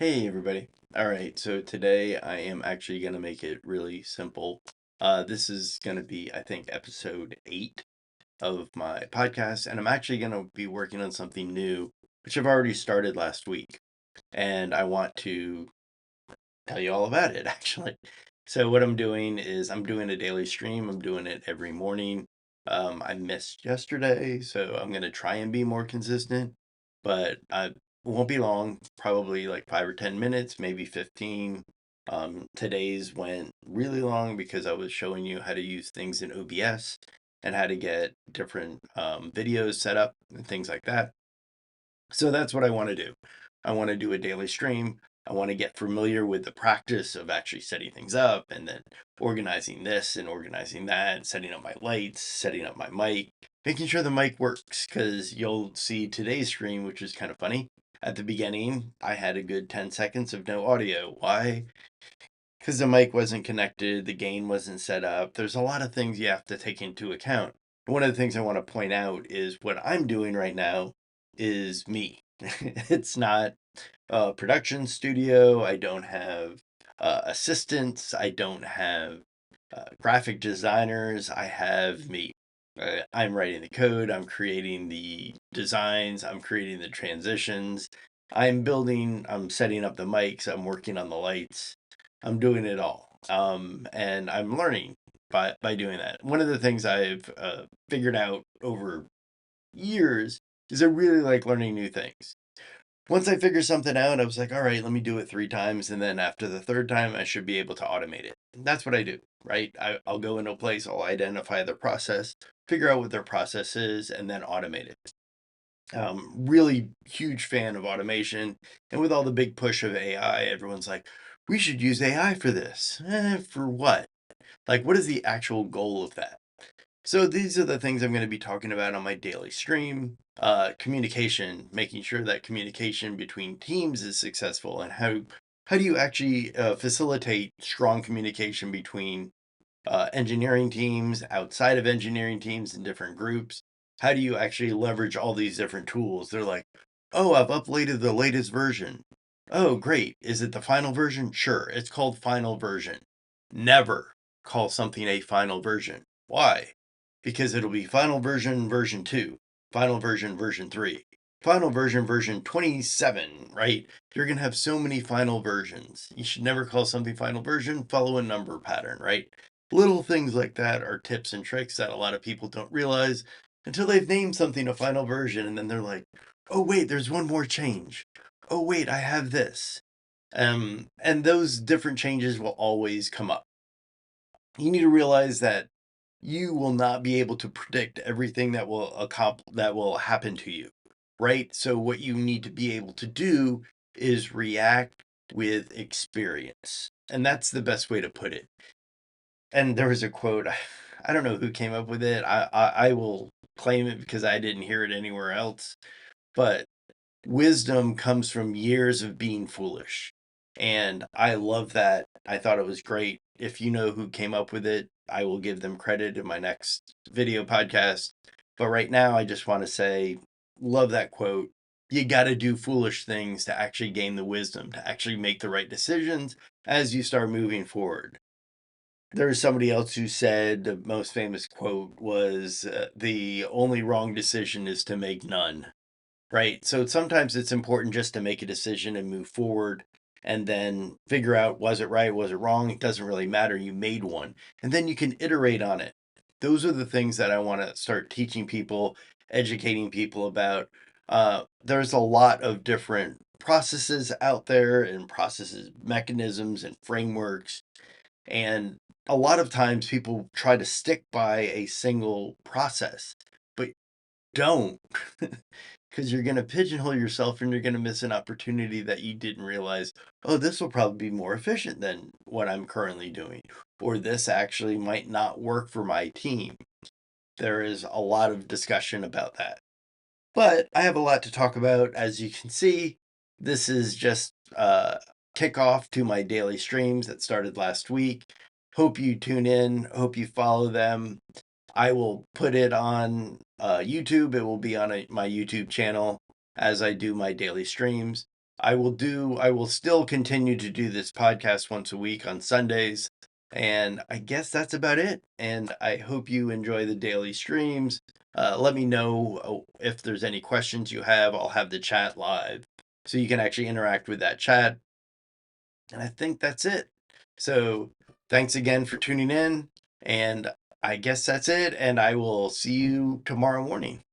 Hey everybody. All right, so today I am actually going to make it really simple. This is going to be, I think, episode 8 of my podcast, and I'm actually going to be working on something new, which I've already started last week, and I want to tell you all about it actually. So what I'm doing is I'm doing a daily stream. I'm doing it every morning. I missed yesterday, so I'm going to try and be more consistent, but I won't be long, probably like 5 or 10 minutes, maybe 15. Today's went really long because I was showing you how to use things in OBS and how to get different videos set up and things like that. So that's what I want to do. I want to do a daily stream. I want to get familiar with the practice of actually setting things up and then organizing this and organizing that, setting up my lights, setting up my mic, making sure the mic works. Because you'll see today's stream, which is kind of funny. At the beginning, I had a good 10 seconds of no audio. Why? Because the mic wasn't connected, the gain wasn't set up. There's a lot of things you have to take into account. One of the things I want to point out is what I'm doing right now is me. It's not a production studio. I don't have assistants. I don't have graphic designers. I have me. I'm writing the code. I'm creating the designs. I'm creating the transitions. I'm setting up the mics. I'm working on the lights. I'm doing it all. And I'm learning by doing that. One of the things I've figured out over years is I really like learning new things. Once I figure something out, I was like, all right, let me do it 3 times. And then after the third time, I should be able to automate it. And that's what I do, right? I'll go into a place, I'll identify their process, figure out what their process is, and then automate it. Really huge fan of automation. And with all the big push of AI, everyone's like, we should use AI for this. For what? Like, what is the actual goal of that? So these are the things I'm going to be talking about on my daily stream. Communication, making sure that communication between teams is successful, and how do you actually facilitate strong communication between engineering teams, outside of engineering teams, in different groups? How do you actually leverage all these different tools? They're like, oh, I've uploaded the latest version. Oh, great. Is it the final version? Sure, it's called final version. Never call something a final version. Why? Because it'll be final version version 2, final version version 3, final version version 27, right? You're going to have so many final versions. You should never call something final version, follow a number pattern, right? Little things like that are tips and tricks that a lot of people don't realize until they've named something a final version, and then they're like, oh, wait, there's one more change. Oh, wait, I have this. And those different changes will always come up. You need to realize that you will not be able to predict everything that will happen to you, right? So what you need to be able to do is react with experience. And that's the best way to put it. And there was a quote, I don't know who came up with it. I will claim it because I didn't hear it anywhere else. But wisdom comes from years of being foolish. And I love that. I thought it was great. If you know who came up with it, I will give them credit in my next video podcast. But right now, I just want to say, love that quote. You got to do foolish things to actually gain the wisdom, to actually make the right decisions as you start moving forward. There was somebody else who said the most famous quote was, the only wrong decision is to make none. Right. So sometimes it's important just to make a decision and move forward and then figure out, was it right? Was it wrong? It doesn't really matter. You made one. And then you can iterate on it. Those are the things that I want to start teaching people, educating people about. There's a lot of different processes out there and processes, mechanisms, and frameworks. And a lot of times people try to stick by a single process, but don't. Because you're going to pigeonhole yourself and you're going to miss an opportunity that you didn't realize, oh, this will probably be more efficient than what I'm currently doing, or this actually might not work for my team. There is a lot of discussion about that. But I have a lot to talk about. As you can see, this is just kickoff to my daily streams that started last week. Hope you tune in, hope you follow them. I will put it on YouTube. It will be on my YouTube channel as I do my daily streams. I will still continue to do this podcast once a week on Sundays. And I guess that's about it. And I hope you enjoy the daily streams. Let me know if there's any questions you have. I'll have the chat live so you can actually interact with that chat. And I think that's it. So thanks again for tuning in. And I guess that's it. And I will see you tomorrow morning.